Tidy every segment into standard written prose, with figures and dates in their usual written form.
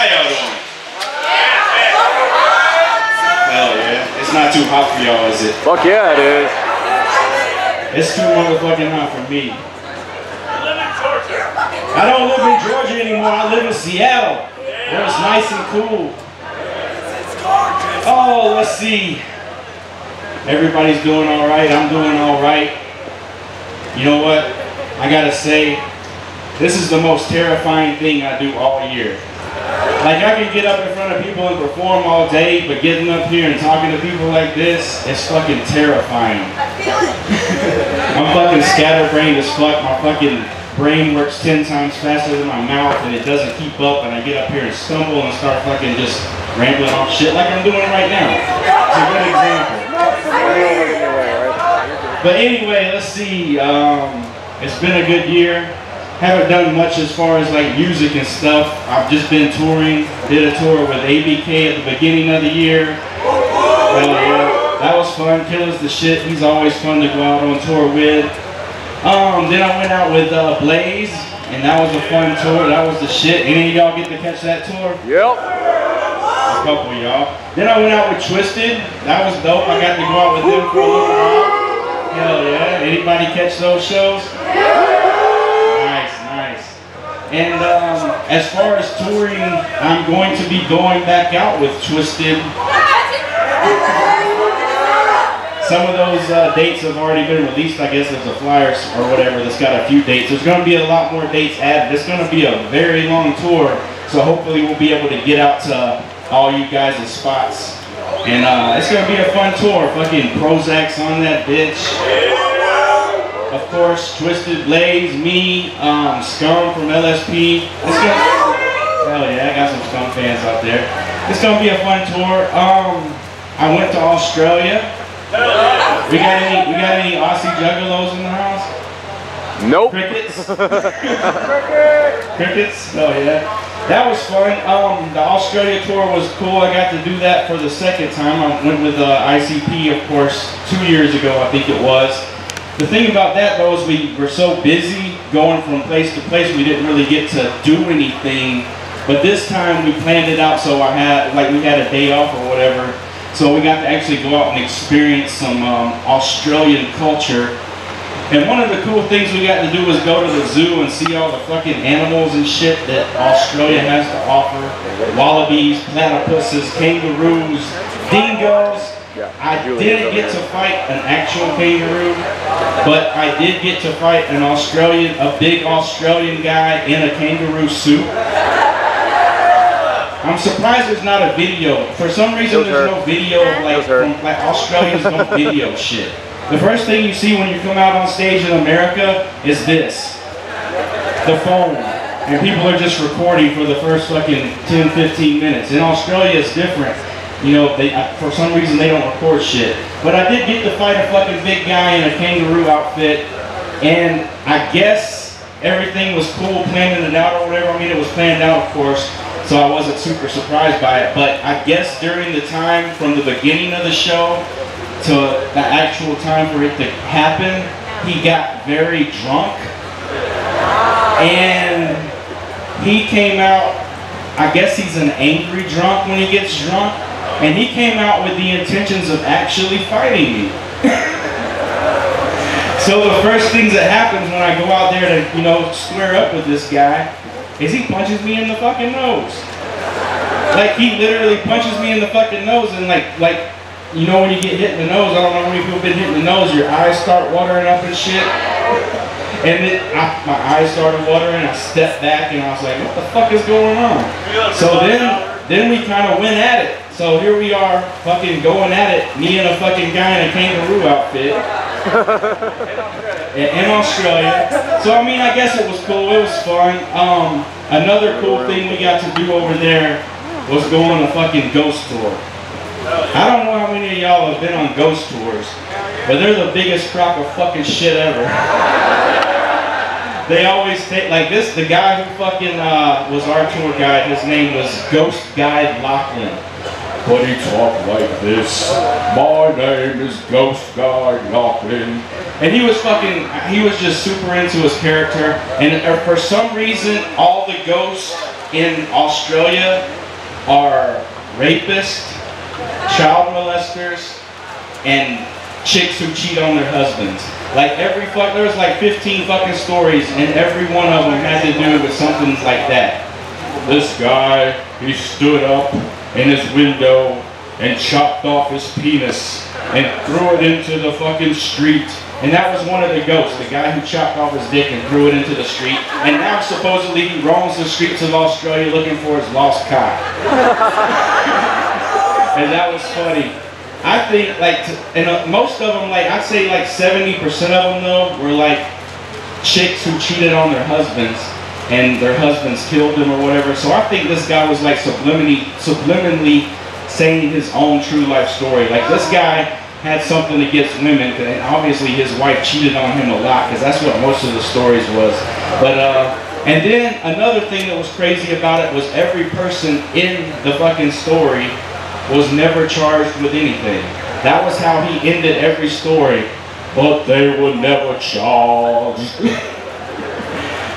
How y'all doing? Hell yeah. It's not too hot for y'all, is it? Fuck yeah, it is. It's too motherfucking hot for me. I don't live in Georgia anymore. I live in Seattle, where it's nice and cool. Oh, let's see. Everybody's doing all right. I'm doing all right. You know what? I gotta say, this is the most terrifying thing I do all year. Like, I can get up in front of people and perform all day, but getting up here and talking to people like this, it's fucking terrifying. I'm fucking scatterbrained as fuck. My fucking brain works 10 times faster than my mouth, and it doesn't keep up, and I get up here and stumble and start fucking just rambling off shit like I'm doing right now. It's a good example. But anyway, let's see. It's been a good year. Haven't done much as far as like music and stuff. I've just been touring. Did a tour with ABK at the beginning of the year. Hell yeah. That was fun. Killer's the shit. He's always fun to go out on tour with. Then I went out with Blaze, and that was a fun tour. That was the shit. Any of y'all get to catch that tour? Yep. A couple of y'all. Then I went out with Twisted. That was dope. I got to go out with them for a little while. Hell yeah. Anybody catch those shows? Nice, nice. And as far as touring, I'm going to be going back out with Twisted. Some of those dates have already been released, I guess, as a flyers or whatever that's got a few dates. There's going to be a lot more dates added. It's going to be a very long tour, so hopefully we'll be able to get out to all you guys' spots. And it's going to be a fun tour. Fucking Prozac's on that bitch. Of course, Twisted, Blaze, me, Scum from LSP. Hell yeah, I got some Scum fans out there. It's going to be a fun tour. I went to Australia. We got any Aussie Juggalos in the house? Nope. Crickets? Crickets? Oh yeah. That was fun. The Australia tour was cool. I got to do that for the second time. I went with ICP, of course, 2 years ago, I think it was. The thing about that, though, is we were so busy going from place to place, we didn't really get to do anything. But this time we planned it out, so we had a day off or whatever. So we got to actually go out and experience some Australian culture. And one of the cool things we got to do was go to the zoo and see all the fucking animals and shit that Australia has to offer. Wallabies, platypuses, kangaroos, dingoes. I didn't get to fight an actual kangaroo, but I did get to fight a big Australian guy in a kangaroo suit. I'm surprised there's not a video. For some reason, there's no video of like Australians don't video shit. The first thing you see when you come out on stage in America is this, the phone, and people are just recording for the first fucking 10, 15 minutes. In Australia, it's different. You know, for some reason they don't record shit. But I did get to fight a fucking big guy in a kangaroo outfit, and I guess everything was cool, planning it out or whatever. I mean, it was planned out, of course. So I wasn't super surprised by it, but I guess during the time from the beginning of the show to the actual time for it to happen, he got very drunk, and he came out, I guess he's an angry drunk when he gets drunk, and he came out with the intentions of actually fighting me. So the first things that happens when I go out there to, you know, square up with this guy is he punches me in the fucking nose. Like, he literally punches me in the fucking nose, and like, you know when you get hit in the nose, I don't know how many people have been hit in the nose, your eyes start watering up and shit. And my eyes started watering, I stepped back, and I was like, what the fuck is going on? So then we kind of went at it. So here we are, fucking going at it, me and a fucking guy in a kangaroo outfit. In Australia. So I mean, I guess it was cool, it was fun. Another cool thing we got to do over there was go on a fucking ghost tour. I don't know how many of y'all have been on ghost tours, but they're the biggest crock of fucking shit ever. They always take, like this, the guy who fucking was our tour guide, his name was Ghost Guide Lachlan. but he talked like this. My name is Ghost Guy Lachlan. And he was just super into his character. And for some reason, all the ghosts in Australia are rapists, child molesters, and chicks who cheat on their husbands. Like there was like 15 fucking stories, and every one of them had to do with something like that. This guy, he stood up in his window and chopped off his penis and threw it into the fucking street. And that was one of the ghosts, the guy who chopped off his dick and threw it into the street. And now supposedly he roams the streets of Australia looking for his lost cock. And that was funny. I think most of them, like I'd say like 70% of them though, were like chicks who cheated on their husbands and their husbands killed them or whatever. So I think this guy was like subliminally saying his own true life story. Like this guy had something against women, and obviously his wife cheated on him a lot, because that's what most of the stories was. But and then another thing that was crazy about it was every person in the fucking story was never charged with anything. That was how he ended every story. But they were never charged.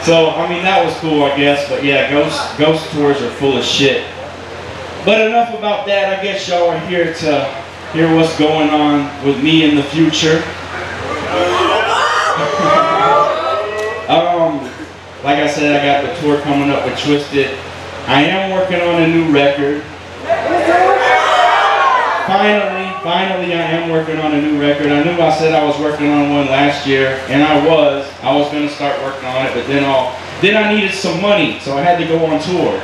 So I mean that was cool, I guess. But yeah, ghost tours are full of shit. But enough about that. I guess y'all are here to hear what's going on with me in the future. Like I said, I got the tour coming up with Twisted. I am working on a new record. Finally I am working on a new record. I knew I said I was working on one last year, and I was going to start working on it, but then I needed some money, so I had to go on tour.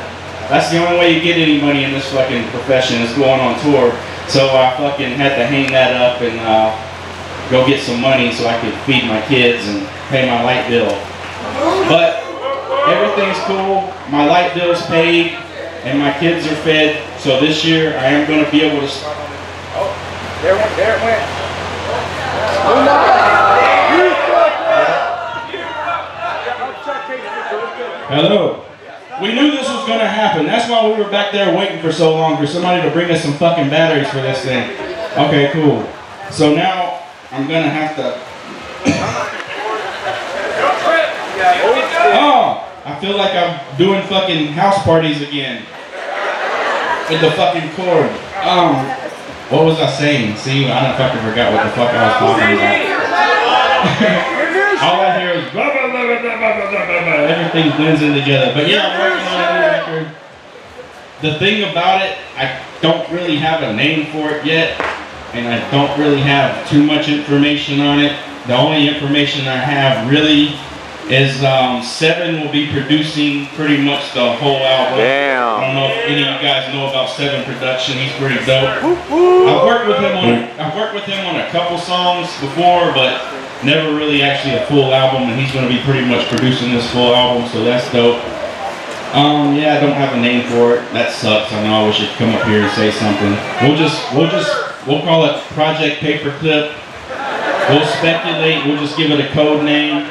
That's the only way you get any money in this fucking profession, is going on tour. So I fucking had to hang that up and go get some money so I could feed my kids and pay my light bill. But everything's cool. My light bill's paid and my kids are fed. So this year I am going to be able to start. Oh, there it went. Hello. We knew this was going to happen. That's why we were back there waiting for so long, for somebody to bring us some fucking batteries for this thing. Okay, cool. So now I'm going to have to... Oh, I feel like I'm doing fucking house parties again. With the fucking cord. What was I saying? See, I done fucking forgot what the fuck I was talking about. All I hear is blah, blah, blah, blah, blah, blah, blah, blah. Everything blends in together. But yeah, I'm working on a new record. The thing about it, I don't really have a name for it yet, and I don't really have too much information on it. The only information I have really is Seven will be producing pretty much the whole album. Damn. I don't know if any of you guys know about Seven production. He's pretty dope. I've worked with him on a couple songs before, but never really actually a full album, and he's going to be pretty much producing this full album, so that's dope. Yeah, I don't have a name for it. That sucks. I know I wish you'd come up here and say something. We'll call it Project Paperclip. We'll speculate. We'll just give it a code name.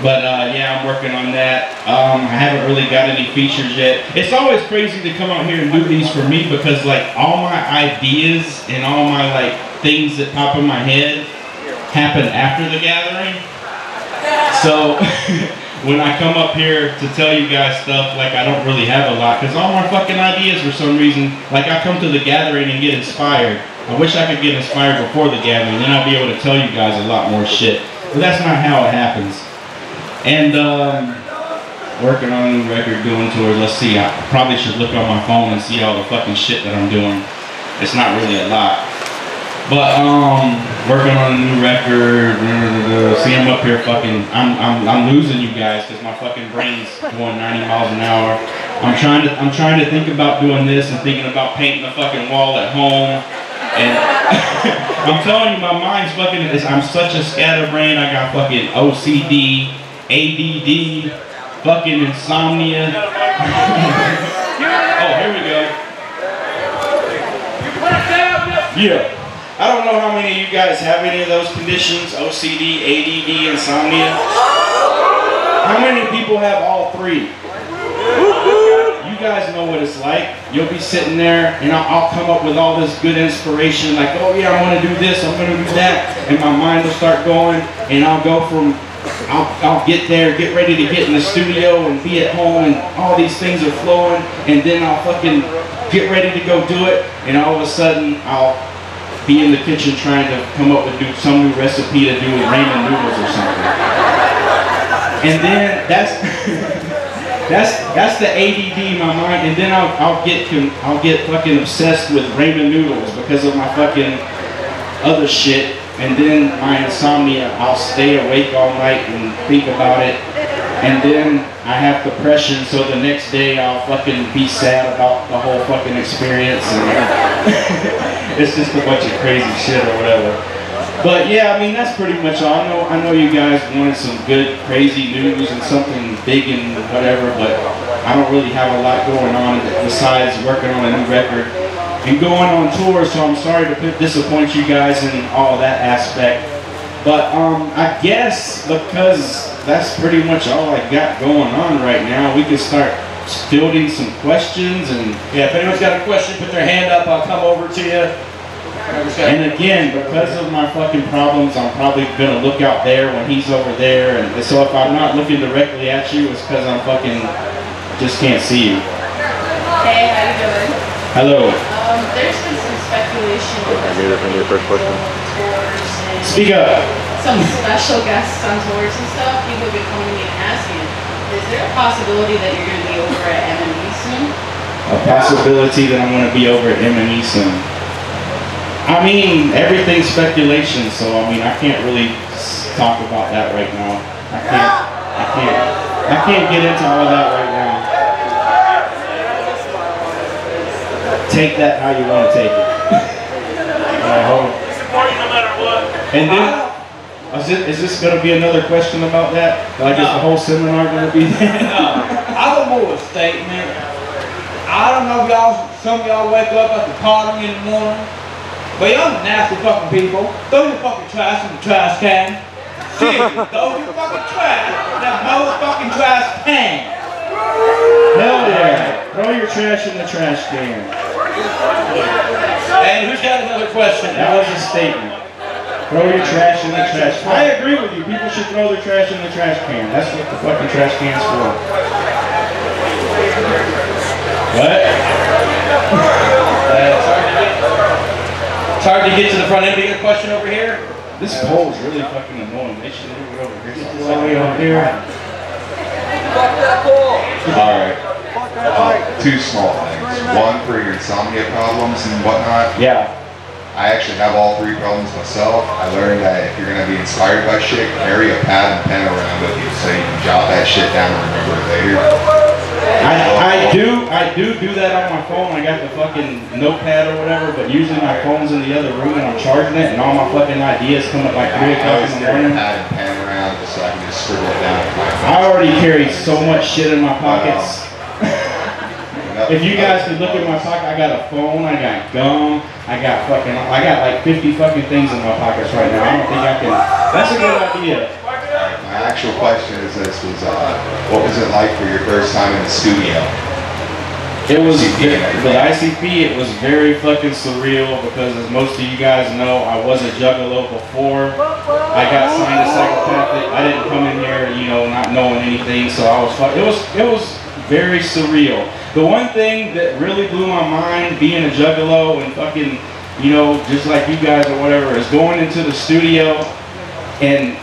But yeah, I'm working on that. I haven't really got any features yet. It's always crazy to come out here and do these for me, because like all my ideas and all my like things that pop in my head happen after the gathering. So when I come up here to tell you guys stuff, like I don't really have a lot, because all my fucking ideas for some reason, like I come to the gathering and get inspired. I wish I could get inspired before the gathering, then I'll be able to tell you guys a lot more shit. But that's not how it happens. And working on a new record, doing tours. Let's see, I probably should look on my phone and see all the fucking shit that I'm doing. It's not really a lot. But working on a new record. See, I'm up here fucking, I'm losing you guys because my fucking brain's going 90 miles an hour. I'm trying to think about doing this and thinking about painting the fucking wall at home. And I'm telling you, my mind's fucking, I'm such a scatterbrain. I got fucking OCD, ADD, fucking insomnia. Oh, here we go. Yeah. I don't know how many of you guys have any of those conditions, OCD, ADD, insomnia. How many people have all three? You guys know what it's like. You'll be sitting there, and I'll come up with all this good inspiration, like, oh yeah, I want to do this, I'm going to do that, and my mind will start going, and I'll go from, I'll get there, get ready to get in the studio and be at home, and all these things are flowing, and then I'll fucking get ready to go do it, and all of a sudden I'll be in the kitchen trying to come up with some new recipe to do with ramen noodles or something. And then that's the ADD in my mind, and then I'll get fucking obsessed with ramen noodles because of my fucking other shit, and then my insomnia, I'll stay awake all night and think about it, and then I have depression, so the next day I'll fucking be sad about the whole fucking experience, and it's just a bunch of crazy shit or whatever. But yeah, I mean, that's pretty much all. I know you guys wanted some good, crazy news and something big and whatever, but I don't really have a lot going on besides working on a new record and going on tour, so I'm sorry to disappoint you guys in all that aspect. But I guess because that's pretty much all I got going on right now, we can start fielding some questions. And yeah, if anyone's got a question, put their hand up, I'll come over to you. And again, because of my fucking problems, I'm probably gonna look out there when he's over there, and so if I'm not looking directly at you, it's because I'm fucking just can't see you. Hey, how you doing? Hello. There's been some speculation your first question. tours and Speak up. some special guests on tours and stuff. People have been coming to me and asking, is there a possibility that you're gonna be over at M&E soon? A possibility that I'm gonna be over at M&E soon. I mean, everything's speculation, so I mean, I can't really talk about that right now. I can't get into all that right now. Take that how you want to take it. I hope. No matter what. And then, is this going to be another question about that? Like, is the whole seminar going to be there? No, I don't know a statement. I don't know if y'all, some of y'all wake up at the potting in the morning. But y'all nasty fucking people, throw your fucking trash in the trash can. Seriously, throw your fucking trash in that motherfucking trash can. Hell yeah. Throw your trash in the trash can. And who's got another question? That was a statement. Throw your trash in the trash can. I agree with you. People should throw their trash in the trash can. That's what the fucking trash can's for. What? It's hard to get to the front end. Bigger question over here. This pole's really fucking annoying. They should move it over here. It's all the way over here. Fuck that pole. Alright. Two small things. One for your insomnia problems and whatnot. Yeah. I actually have all three problems myself. I learned that if you're going to be inspired by shit, carry a pad and pen around with you so you can jot that shit down and remember it later. I do that on my phone. I got the fucking notepad or whatever, but usually my phone's in the other room and I'm charging it, and all my fucking ideas come at like 3 I o'clock always in the carry a morning. pad and pen around just so I can just scribble it down. I already carry so much shit in my pockets. If you guys could look at my pocket, I got a phone, I got gum, I got like 50 fucking things in my pockets right now. I don't think I can. That's a good idea. My actual question is this: what was it like for your first time in the studio? It was with ICP. It was very fucking surreal because, as most of you guys know, I was a Juggalo before I got signed to Psychopathic. I didn't come in here, you know, not knowing anything, so I was. It was very surreal. The one thing that really blew my mind, being a Juggalo and fucking, you know, just like you guys or whatever, is going into the studio and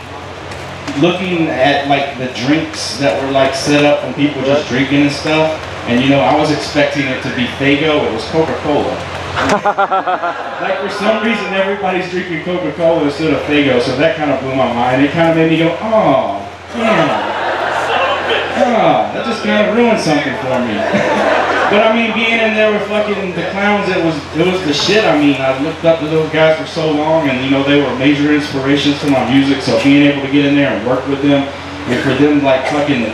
looking at like the drinks that were like set up and people just drinking and stuff. And you know, I was expecting it to be Faygo. It was Coca-Cola. Like for some reason, everybody's drinking Coca-Cola instead of Faygo, so that kind of blew my mind. It kind of made me go, oh, damn. Oh, that just kind of ruined something for me. But I mean, being in there with fucking the clowns, it was the shit. I mean, I looked up to those guys for so long, and you know, they were major inspirations to my music. So being able to get in there and work with them, and for them like fucking,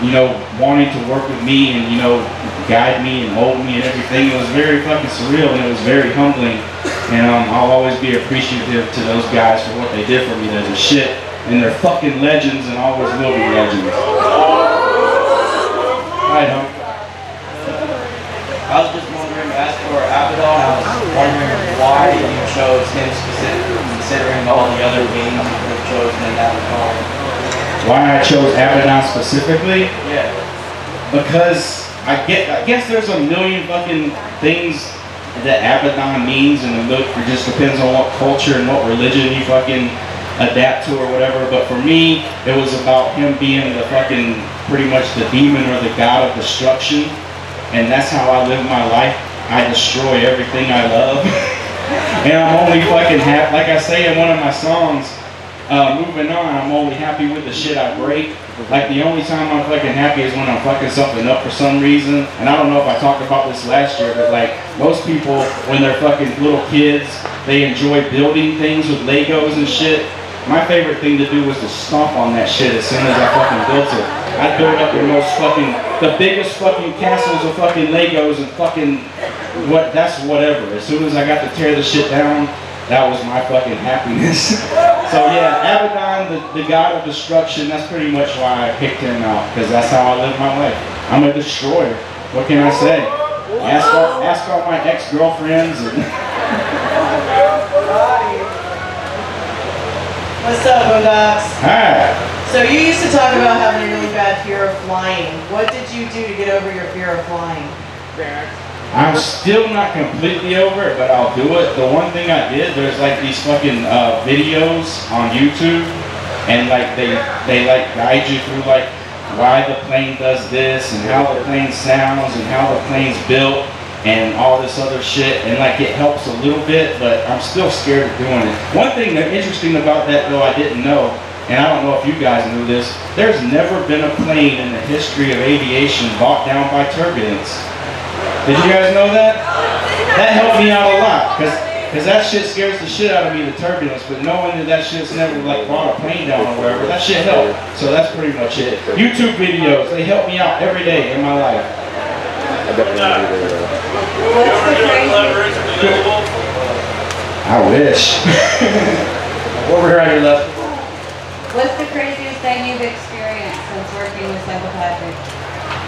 you know, wanting to work with me and, you know, guide me and mold me and everything, it was very fucking surreal, and it was very humbling. And I'll always be appreciative to those guys for what they did for me. They're the shit, and they're fucking legends, and always will be legends. Right, huh? I was just wondering, as for Abaddon, I was wondering why you chose him specifically, considering all the other games you could have chosen in Abaddon. Why I chose Abaddon specifically? Yeah. Because I guess there's a million fucking things that Abaddon means, and it just depends on what culture and what religion you fucking adapt to or whatever. But for me, it was about him being the fucking, pretty much the demon or the god of destruction. And that's how I live my life. I destroy everything I love. And I'm only fucking happy, like I say in one of my songs, moving on, I'm only happy with the shit I break. Like the only time I'm fucking happy is when I'm fucking something up for some reason. And I don't know if I talked about this last year, but like most people, when they're fucking little kids, they enjoy building things with Legos and shit. My favorite thing to do was to stomp on that shit as soon as I fucking built it. I'd build up the biggest fucking castles of fucking Legos and fucking whatever. As soon as I got to tear the shit down, that was my fucking happiness. So yeah, Abaddon, the god of destruction, that's pretty much why I picked him out, because that's how I live my life. I'm a destroyer. What can I say? Ask all my ex-girlfriends and What's up, Boondox? Hi. So you used to talk about having a really bad fear of flying. What did you do to get over your fear of flying? I'm still not completely over it, but I'll do it. The one thing I did, there's like these fucking videos on YouTube, and like they like guide you through like why the plane does this and how the plane sounds and how the plane's built and all this other shit, and like it helps a little bit, but I'm still scared of doing it. One thing that's interesting about that though, I didn't know, and I don't know if you guys knew this, there's never been a plane in the history of aviation brought down by turbulence. Did you guys know that? That helped me out a lot, because that shit scares the shit out of me, the turbulence, but knowing that shit's never like brought a plane down or whatever, that shit helped. So that's pretty much it. YouTube videos, they help me out every day in my life. I wish. Over here on your left. What's the craziest thing you've experienced since working with Psychopathic?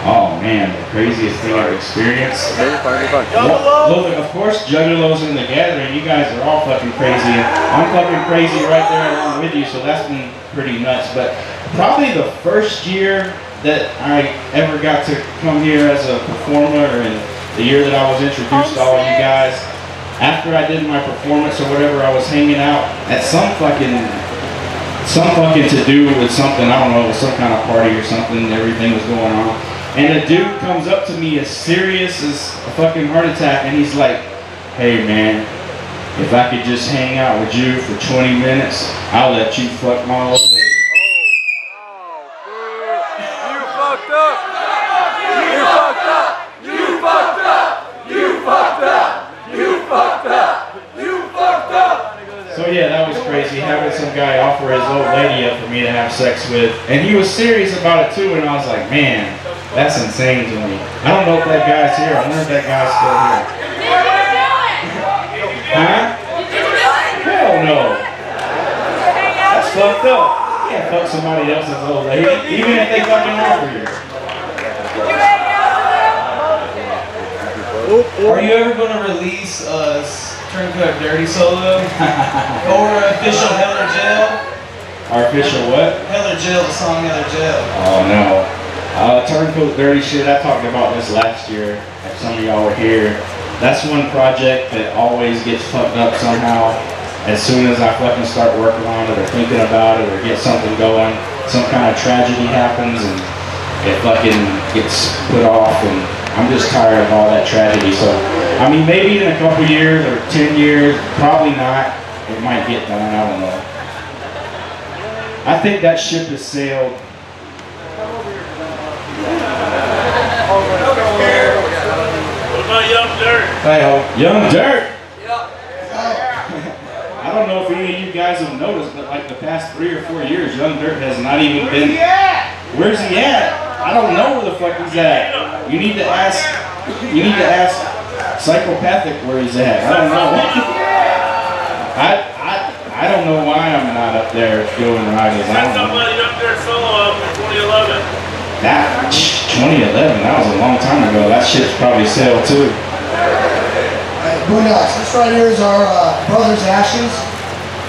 Oh man, the craziest thing I've experienced. Well, of course, Juggalos in the Gathering, you guys are all fucking crazy. I'm fucking crazy right there along with you, so that's been pretty nuts. But probably the first year that I ever got to come here as a performer, and the year that I was introduced to all you guys, after I did my performance or whatever, I was hanging out at some fucking to do with something, I don't know, it was some kind of party or something, everything was going on. And a dude comes up to me as serious as a fucking heart attack, and he's like, hey man, if I could just hang out with you for 20 minutes, I'll let you fuck my old lady. So yeah, that was crazy, having some guy offer his old lady up for me to have sex with. And he was serious about it too, and I was like, man, that's insane to me. I don't know if that guy's here. I wonder if that guy's still here. Huh? Hell no. That's fucked up. You can't fuck somebody else's old lady, even if they fucking offer you. Are you ever going to release Turncoat Dirty solo? Or official Hell or Jail? Our official what? Hell or Jail, the song Hell or Jail. Oh no. Turncoat Dirty shit, I talked about this last year, if some of y'all were here. That's one project that always gets fucked up somehow. As soon as I fucking start working on it or thinking about it or get something going, some kind of tragedy happens and it fucking gets put off, and I'm just tired of all that tragedy. So, I mean, maybe in a couple years or 10 years, probably not. It might get done, I don't know. I think that ship has sailed. What about Young Dirt? Hey, Young Dirt! I don't know if any of you guys have noticed, but like the past 3 or 4 years, Young Dirt has not even been... Where's he at? I don't know where the fuck he's at. You need to ask Psychopathic where he's at. I don't know. I don't know why I'm not up there doing Rydas. I don't know. Young Dirt solo album in 2011. That 2011, that was a long time ago. That shit's probably sell too. Boondox, this right here is our brother's ashes,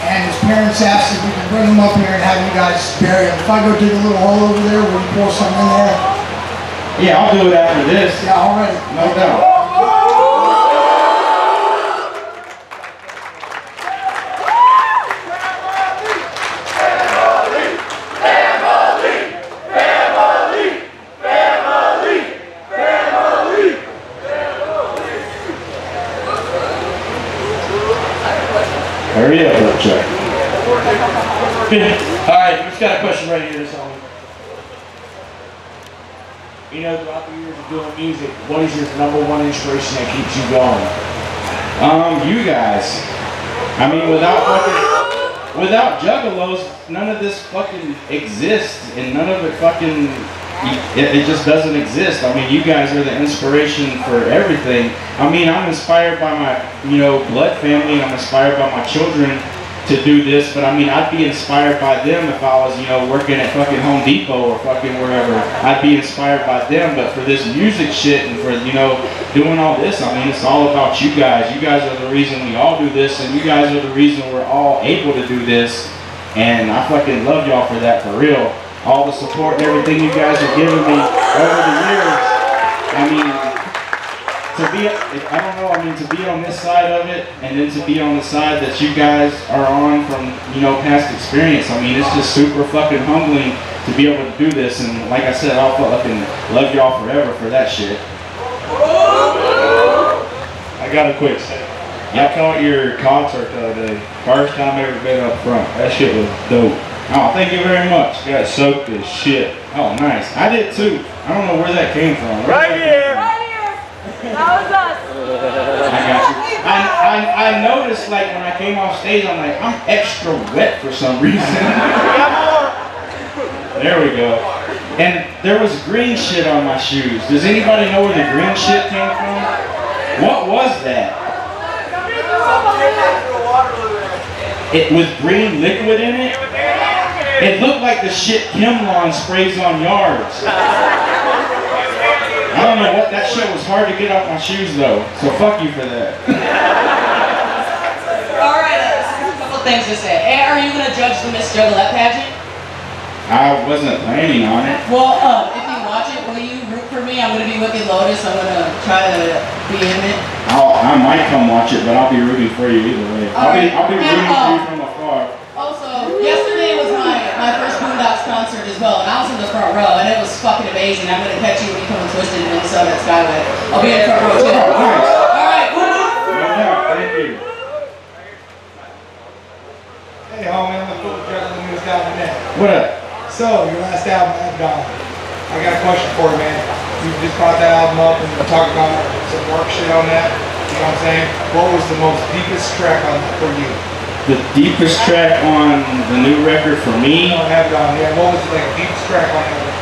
and his parents asked if we could bring him up here and have you guys bury him. If I go dig a little hole over there, will you pour something in there? Yeah, I'll do it after this. Yeah, alright. No doubt. Hurry up, Chuck. Alright, we just got a question right here. You know, throughout the years of doing music, what is your #1 inspiration that keeps you going? You guys. I mean, without Juggalos, none of this fucking exists, and none of it fucking, it just doesn't exist. I mean, you guys are the inspiration for everything. I mean, I'm inspired by my, blood family, and I'm inspired by my children to do this, but I mean, I'd be inspired by them if I was, working at fucking Home Depot or fucking wherever. I'd be inspired by them, but for this music shit and for, doing all this, I mean, it's all about you guys. You guys are the reason we all do this, and you guys are the reason we're all able to do this, and I fucking love y'all for that, for real. All the support and everything you guys are giving me over the years. I mean, to be on this side of it, and then to be on the side that you guys are on from, past experience, I mean, it's just super fucking humbling to be able to do this, and like I said, I'll fucking love y'all forever for that shit. I got a quick second. I caught your concert the other day. First time ever been up front. That shit was dope. Oh, thank you very much. Got soaked as shit. Oh, nice. I did too. I don't know where that came from. Right here. That was us. I got you. I noticed, like, when I came off stage, I'm like, I'm extra wet for some reason. There we go. And there was green shit on my shoes. Does anybody know where the green shit came from? What was that? It with green liquid in it? It looked like the shit Kimlon sprays on yards. I don't know what, that shit was hard to get off my shoes though, so fuck you for that. Alright, a couple things to say. Hey, are you going to judge the Miss Juggalette pageant? I wasn't planning on it. Well, if you watch it, will you root for me? I'm going to be Wicked Lotus. I'm going to try to be in it. I might come watch it, but I'll be rooting for you either way. I'll be rooting for you from afar. Also, yesterday was my first Boondox concert as well, and I was in the front row, and it was fucking amazing. I'm going to catch you when you come and Twisted in Minnesota at Skyway. I'll be in the front row too. Oh, nice. Alright, No doubt, thank you. Hey, homie, I'm the cool juggler news down the net. What up? So, your last album, Abaddon. I got a question for you, man. You just brought that album up and talked about some work shit on that. You know what I'm saying? What was the most deepest track on that for you? The deepest track on the new record for me? Abaddon, yeah. What was like the deepest track on that?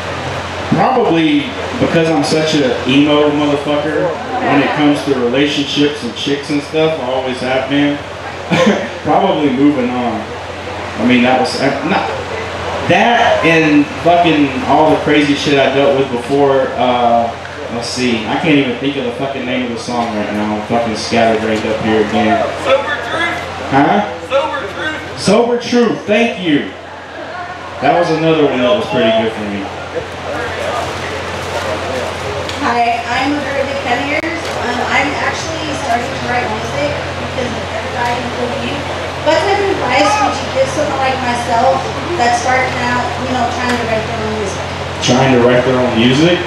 Probably because I'm such a emo motherfucker when it comes to relationships and chicks and stuff. I always have been. Probably Moving On. I mean, that was not that, and fucking all the crazy shit I dealt with before. Let's see, I can't even think of the fucking name of the song right now. I'm fucking scatterbrained up here again. Sober Truth. Huh? Sober Truth. Sober Truth. Thank you. That was another one that was pretty good for me. Hi, I'm a very big fan of yours. I'm actually starting to write music because of everybody, including you. What type of advice would you give someone like myself that's starting out, trying to write their own music? Trying to write their own music?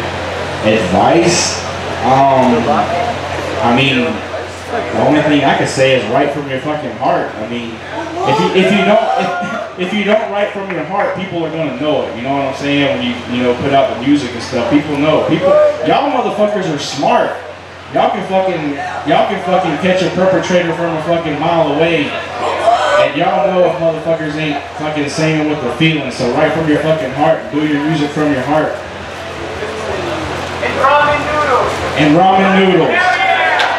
Advice? I mean, the only thing I could say is write from your fucking heart. I mean, if you don't write from your heart, people are gonna know it. You know what I'm saying? When you put out the music and stuff, people know. Y'all motherfuckers are smart. Y'all can fucking catch a perpetrator from a fucking mile away. And y'all know if motherfuckers ain't fucking saying what they're feeling. So write from your fucking heart. Do your music from your heart. And ramen noodles. And ramen noodles.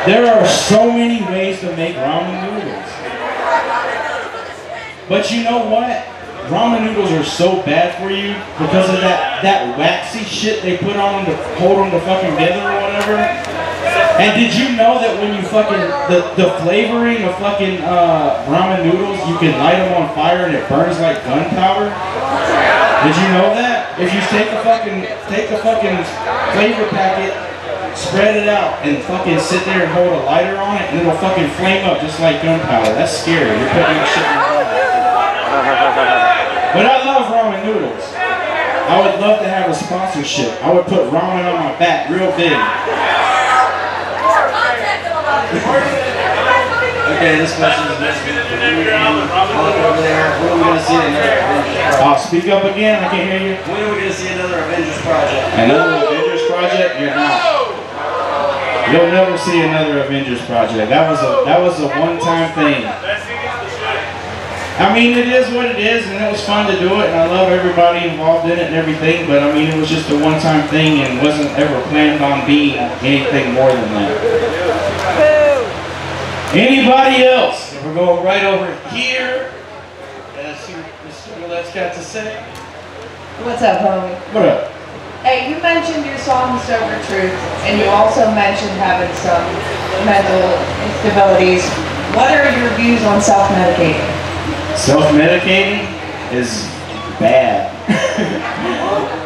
There are so many ways to make ramen noodles. But you know what? Ramen noodles are so bad for you because of that waxy shit they put on them to hold them to fucking together or whatever. And did you know that when you fucking, the flavoring of fucking ramen noodles, you can light them on fire and it burns like gunpowder? Did you know that? If you take the fucking flavor packet, spread it out, and fucking sit there and hold a lighter on it, and it'll fucking flame up just like gunpowder. That's scary. You're putting that shit in your mouth. But I love ramen noodles. I would love to have a sponsorship. I would put ramen on my back real big. Okay, this question is next. Over there. When are we going to see another? Oh, speak up again. I can't hear you. When are we going to see another Avengers project? Another Avengers project? You're not. You'll never see another Avengers project. That was a one-time thing. I mean, it is what it is, and it was fun to do it, and I love everybody involved in it and everything, but I mean, it was just a one-time thing and wasn't ever planned on being anything more than that. Anybody else? We're going right over here. Let's see what Mr. Gillette's got to say. What's up, homie? What up? Hey, you mentioned your song Sober Truth, and you also mentioned having some mental instabilities. What are your views on self-medicating? Self-medicating is bad.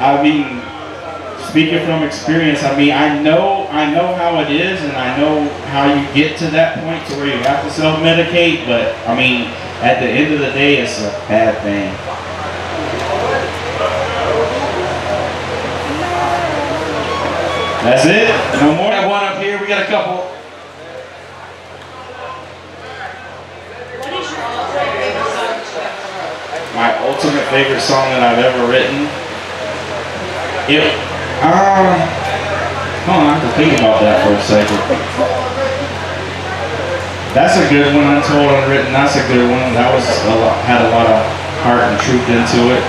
I mean, speaking from experience, I mean, I know how it is, and I know how you get to that point to where you have to self-medicate, but I mean, at the end of the day, it's a bad thing. That's it? No more? We got one up here, we got a couple. My ultimate favorite song that I've ever written. Hold on, I have to think about that for a second. That's a good one, Untold Unwritten. That's a good one. That was had a lot of heart and truth into it.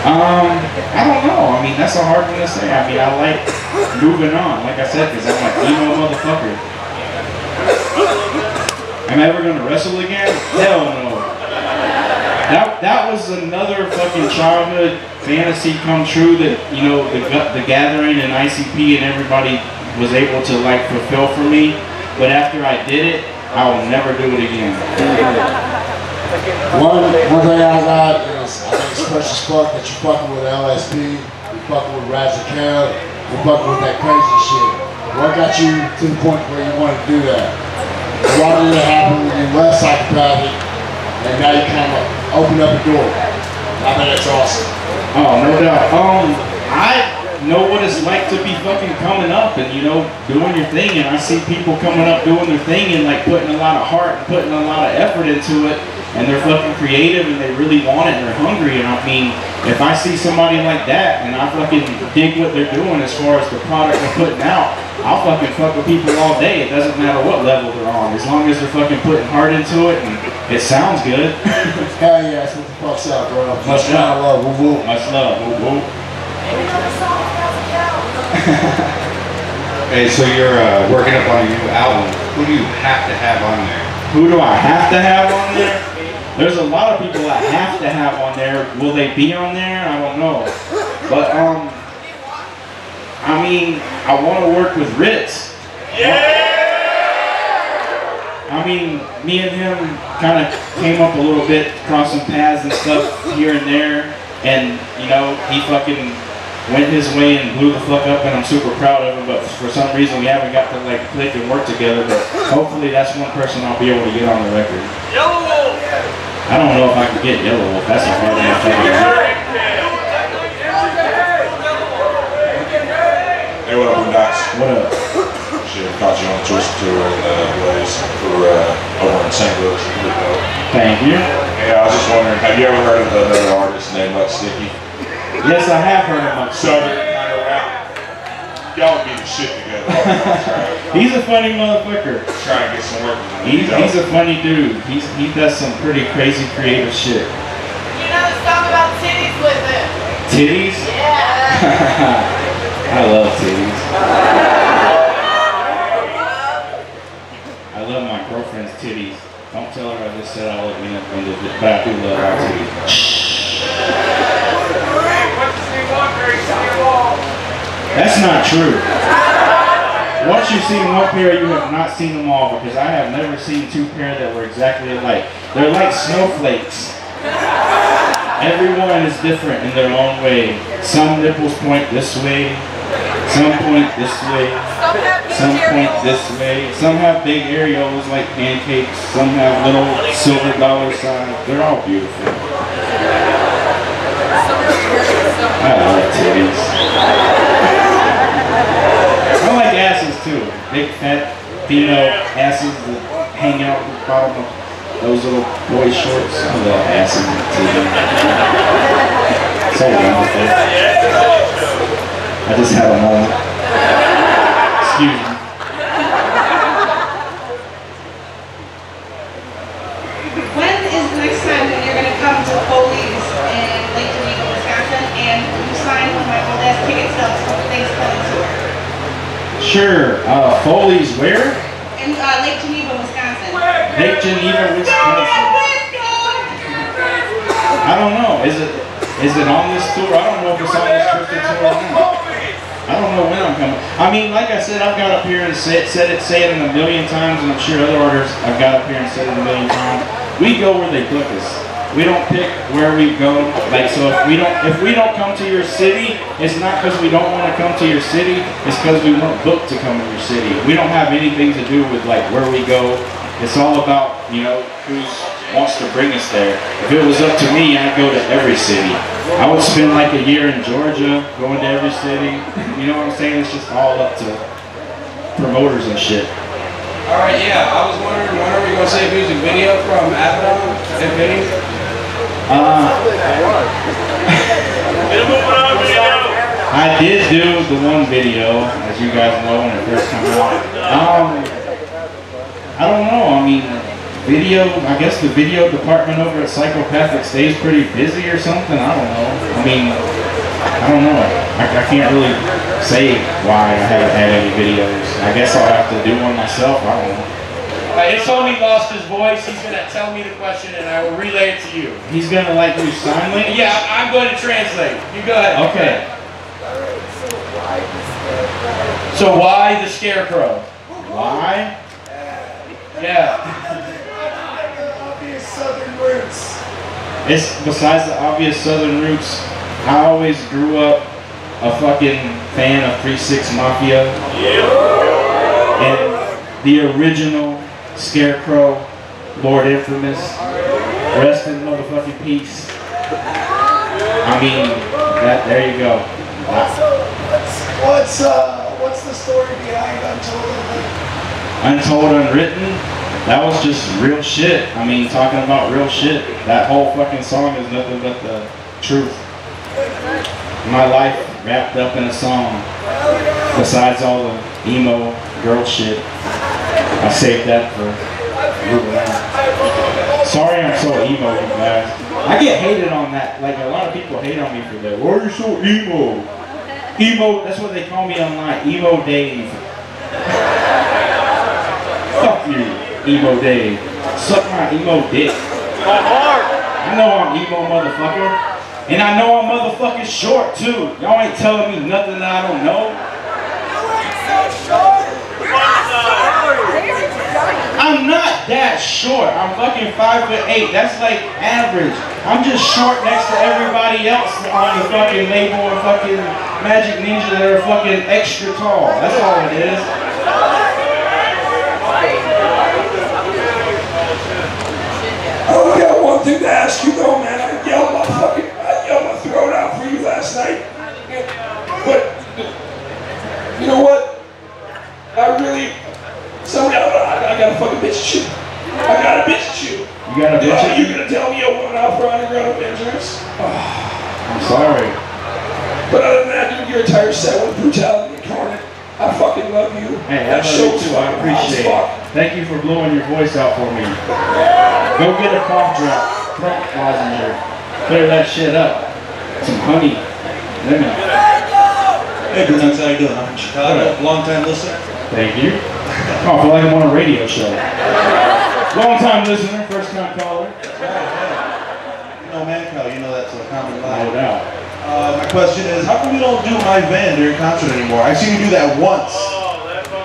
I don't know. I mean, that's a hard one to say. I mean, I like moving on, like I said, because I'm like emo motherfucker. Am I ever gonna wrestle again? Hell no. That was another fucking childhood fantasy come true that, you know, the gathering and ICP and everybody was able to like fulfill for me. But after I did it, I will never do it again. One thing I got is, I think it's fresh as fuck that you're fucking with LSD, you're fucking with Rydas, you're fucking with that crazy shit. What got you to the point where you wanted to do that? Why did it happen when you left Psychopathic, and now you kind of open up a door? I think that's awesome. Oh, no doubt. I know what it's like to be fucking coming up and, you know, doing your thing, and I see people coming up doing their thing and like putting a lot of heart and putting a lot of effort into it, and they're fucking creative and they really want it and they're hungry. And I mean, if I see somebody like that and I fucking dig what they're doing as far as the product they're putting out, I'll fucking fuck with people all day. It doesn't matter what level they're on, as long as they're fucking putting heart into it and it sounds good. Hell yeah, that's what the fuck's up, bro. Much love. Woo woo. Much love. Woo woo. Hey, so you're working up on a new album. Who do you have to have on there? Who do I have to have on there? There's a lot of people I have to have on there. Will they be on there? I don't know. But I mean, I want to work with Rydas. Yeah! I mean, me and him kind of came up a little bit, crossing paths and stuff here and there, and you know, he fucking went his way and blew the fuck up, and I'm super proud of him, but for some reason we haven't got to like click and work together, but hopefully that's one person I'll be able to get on the record. Yellow Wolf! I don't know if I can get Yellow Wolf, that's a hard one to figure out. Hey, what up, Boondox? What up? Shit, caught you on the Twisted Tour in Blaze for over in St. Louis. Thank you. Yeah, I was just wondering, have you ever heard of another artist named Sticky? Yes, I have heard of him. Southern kind of rap. Y'all would be the shit together. He's a funny motherfucker. Trying to get some work. He's a funny dude. He does some pretty crazy creative shit. You know the song about titties with it? Titties? Yeah. I love titties. I love my girlfriend's titties. Don't tell her I just said I love you, but I do love our titties. That's not true. Once you've seen one pair, you have not seen them all, because I have never seen two pair that were exactly alike. They're like snowflakes. Everyone is different in their own way. Some nipples point this way, some point this way, some point this way. Some have big areolas like pancakes, some have little silver dollar signs. They're all beautiful. I like titties. I like asses too. Big fat female asses that hang out at the bottom of those little boy shorts. I love asses and titties. So wonderful. I just had a moment. Excuse me. When is the next time that you're going to come to Foley's in Lake Geneva, Wisconsin, and you sign one of my old ass ticket stubs from the Thanksgiving tour? Sure. Foley's where? In Lake Geneva, Wisconsin. Lake Geneva, Wisconsin. I don't know. Is it on this tour? I don't know if it's on this Christian tour or not. I don't know when I'm coming. I mean, like I said, I've got up here and say it a million times, and I'm sure other artists I've got up here and said it a million times. We go where they book us. We don't pick where we go. Like, so if we don't come to your city, it's not because we don't want to come to your city. It's because we weren't booked to come to your city. We don't have anything to do with like where we go. It's all about, you know, who wants to bring us there. If it was up to me, I'd go to every city. I would spend like a year in Georgia, going to every city. You know what I'm saying? It's just all up to promoters and shit. Alright, yeah, I was wondering, when are we going to see a music video from Abaddon, if any? I did do the one video, as you guys know, when it first came out. I don't know, I mean, I guess the video department over at Psychopathic stays pretty busy or something, I don't know. I mean, I don't know. I can't really say why I haven't had any videos. I guess I'll have to do one myself, I don't know. It's only lost his voice. He's going to tell me the question and I will relay it to you. He's going to like do sign language? Yeah, I'm going to translate. You go ahead. Okay. So why the scarecrow? Why? Yeah. Obvious southern roots. It's besides the obvious southern roots. I always grew up a fucking fan of 3-6 Mafia. And the original Scarecrow, Lord Infamous, rest in motherfucking peace. I mean, there you go. What's the story behind Untold Unwritten? That was just real shit. I mean, talking about real shit. That whole fucking song is nothing but the truth. My life wrapped up in a song. Besides all the emo girl shit. I saved that for moving on. Sorry I'm so emo, you guys. I get hated on that. Like, a lot of people hate on me for that. Why are you so emo? Emo, that's what they call me online. Emo Dave. Fuck you, Emo Dave. Suck my emo dick. I know I'm emo, motherfucker. And I know I'm motherfucking short, too. Y'all ain't telling me nothing that I don't know. I'm not that short. I'm fucking 5'8". That's like average. I'm just short next to everybody else on the fucking label of fucking Magic Ninja that are fucking extra tall. That's all it is. Oh, we got one thing to ask you though, man. I yelled my throat out for you last night. But you know what? I got a fucking bitch at you. I got a bitch at you. You got a bitch at you? You gonna tell me you went out for underground insurance? I'm sorry. But other than that, dude, your entire set with brutality incarnate. I fucking love you. Hey, I love you too. I appreciate it. Thank you for blowing your voice out for me. Go get a cough drop. Prompt lozenger. Clear that shit up. Some honey. Lemon. Hey, Boondox, how you doing? I'm from Chicago. Long time listener. Thank you. Oh, I feel like I'm on a radio show. Long time listener, first time caller. No man, Cal, you know that's a common line. No doubt. My question is, how come you don't do My Van during concert anymore? I've seen you do that once.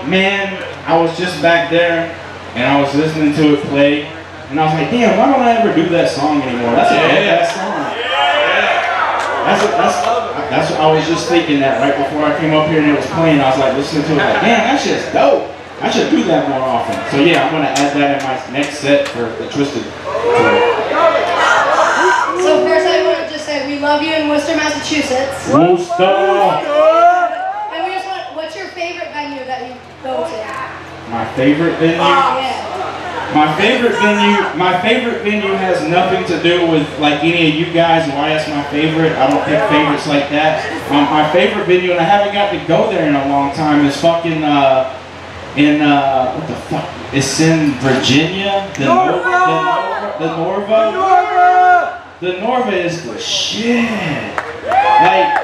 man, I was just back there and I was listening to it play and I was like, damn, why don't I ever do that song anymore? That's a badass song. That's what I was just thinking that right before I came up here and it was playing. I was like listening to it like, damn, that shit's dope. I should do that more often. So yeah, I'm gonna add that in my next set for the Twisted tour. So first I want to just say we love you in Worcester, Massachusetts. Worcester! And we just want, what's your favorite venue that you go to? My favorite venue? Yeah. My favorite venue has nothing to do with like any of you guys. Why that's my favorite? I don't pick favorites like that. My favorite venue, and I haven't got to go there in a long time, is fucking what the fuck? It's in Virginia. The Norva is the shit. Like,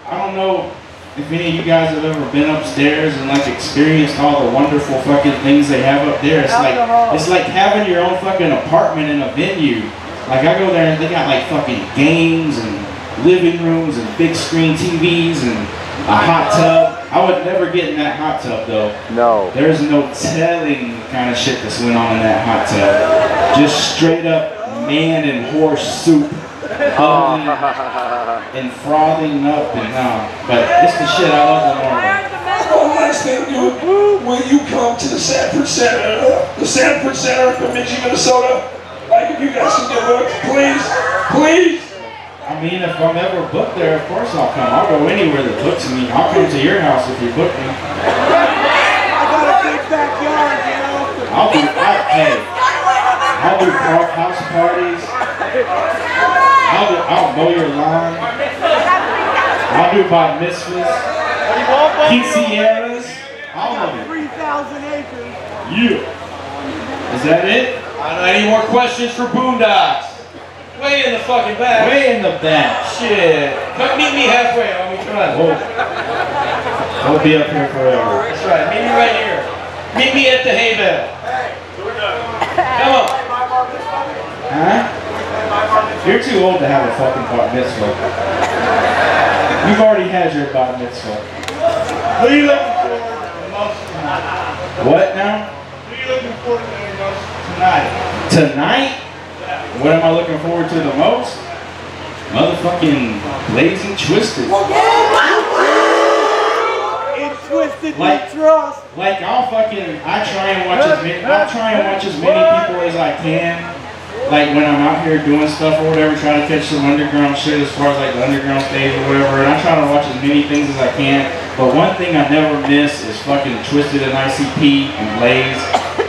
I don't know if any of you guys have ever been upstairs and like experienced all the wonderful fucking things they have up there. It's like having your own fucking apartment in a venue. Like I go there and they got like fucking games and living rooms and big screen TVs and a hot tub. I would never get in that hot tub though. No. There's no telling the kind of shit that's went on in that hot tub. Just straight up man and horse soup. And frothing up and but it's the shit I love the Norva. One last thing, dude. Will you come to the Sanford Center in Bemidji, Minnesota? Like if you guys can get booked, please, please. I mean, if I'm ever booked there, of course I'll come. I'll go anywhere that books me. I'll come to your house if you book me. I got a big backyard, you know. I'll do house parties. I'll mow your lawn. I'll do bar mitzvahs. Quinceañeras. All of it. 3,000 acres. Yeah. Is that it? I don't know any more questions for Boondox. Way in the fucking back. Way in the back. Shit. Come meet me halfway, homie. Come on. We'll be up here forever. That's right. Meet me right here. Meet me at the hay bale. Come on. Huh? You're too old to have a fucking bar mitzvah. You've already had your bar mitzvah. Who are you looking for the most tonight? What now? Who are you looking for the most tonight? Tonight? What am I looking forward to the most? Motherfucking Blazing Twisted. It's Twisted Trust. Like I try and watch as many people as I can. Like when I'm out here doing stuff or whatever, try to catch some underground shit as far as like the underground stage or whatever, and I try to watch as many things as I can. But one thing I never miss is fucking Twisted and ICP and Blaze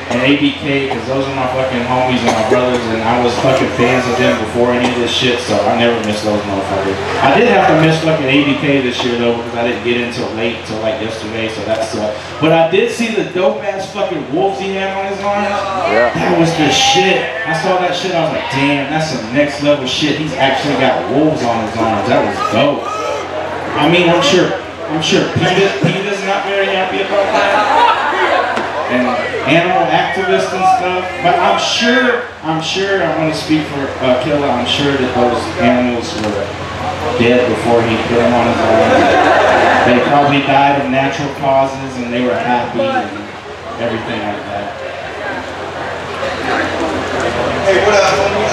and ABK, because those are my fucking homies and my brothers, and I was fucking fans of them before any of this shit, so I never miss those motherfuckers. I did have to miss fucking ABK this year though, because I didn't get in until late, till like yesterday, so that sucked. But I did see the dope ass fucking wolves he had on his arms. Yeah. That was the shit. I saw that shit, I was like, damn, that's some next level shit. He's actually got wolves on his arms. That was dope. I mean, I'm sure PETA's not very happy about that. And animal activists and stuff, but I'm sure, I'm going to speak for Killa, I'm sure that those animals were dead before he put them on his arm. They probably died of natural causes and they were happy and everything like that. Hey, what up, homie?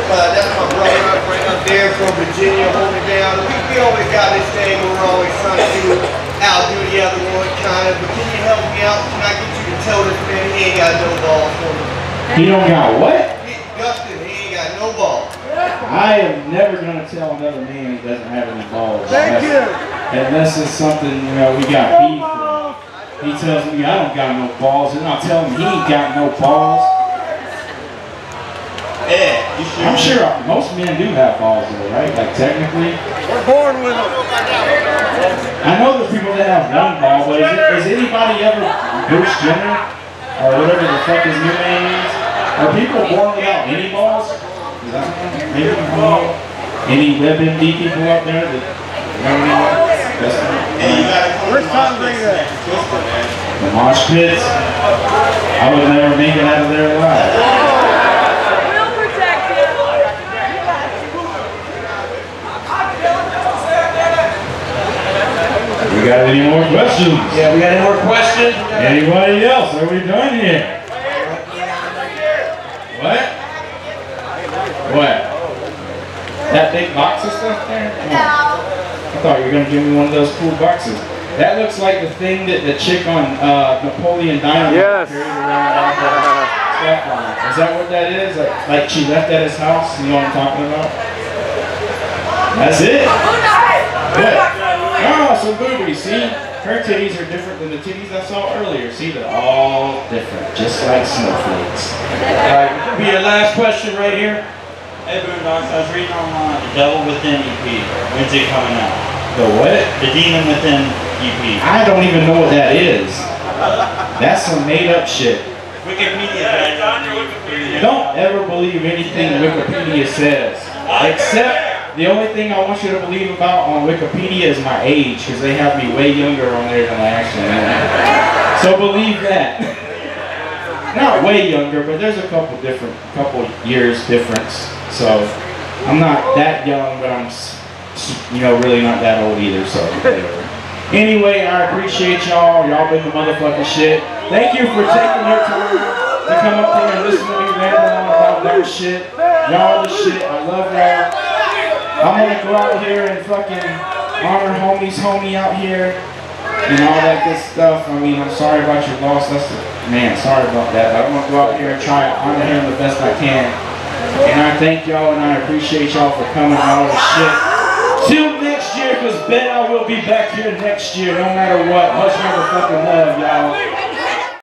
That's my brother right up there from Virginia, holding it down. We always got this thing where we're always trying to outdo the other one, kind of, but can you help me out? Can I get you to tell this man he ain't got no balls for me? He don't got what? Dustin, he ain't got no balls. I am never going to tell another man he doesn't have any balls. Thank you. Unless it's something, you know, we got beef. He tells me I don't got no balls, and I'll tell him he ain't got no balls. Yeah, you I'm sure most men do have balls though, right? Like technically. We're born with them. I know there's people that have one ball, but is anybody ever Bruce Jenner or whatever the fuck his new name is? Are people born without any balls? Is that maybe any WebMD people out there that First time bringing that. The mosh pits? I would never make it out of there alive. We got any more questions? Yeah, we got any more questions? questions? Anybody else? Are we done here? What? What? That big box of stuff there? Oh. I thought you were gonna give me one of those cool boxes. That looks like the thing that the chick on Napoleon Dynamite carried around. Is that what that is? Like she left at his house? You know what I'm talking about? That's it? What? Oh, some boobies. See? Her titties are different than the titties I saw earlier. See, they're all different, just like snowflakes. Alright, be your last question right here. Hey Boondox, I was reading online, The Devil Within EP. When's it coming out? The what? The Demon Within EP. I don't even know what that is. That's some made up shit. Wikipedia. Don't ever believe anything Wikipedia says. Except the only thing I want you to believe about on Wikipedia is my age, because they have me way younger on there than I actually am. So believe that. Not way younger, but there's a couple years difference. So I'm not that young, but I'm, really not that old either. So whatever. Anyway, I appreciate y'all. Y'all been the motherfucking shit. Thank you for taking your time to come up here and listen to me ramble on about that shit. Y'all the shit. I love y'all. I'm gonna go out here and fucking honor homie out here and all that good stuff. I mean, I'm sorry about your loss. Sorry about that. But I'm gonna go out here and try to honor him the best I can. And I thank y'all and I appreciate y'all for coming out of the shit. Till next year, because Ben, I will be back here next year, no matter what. Much motherfucking love, y'all.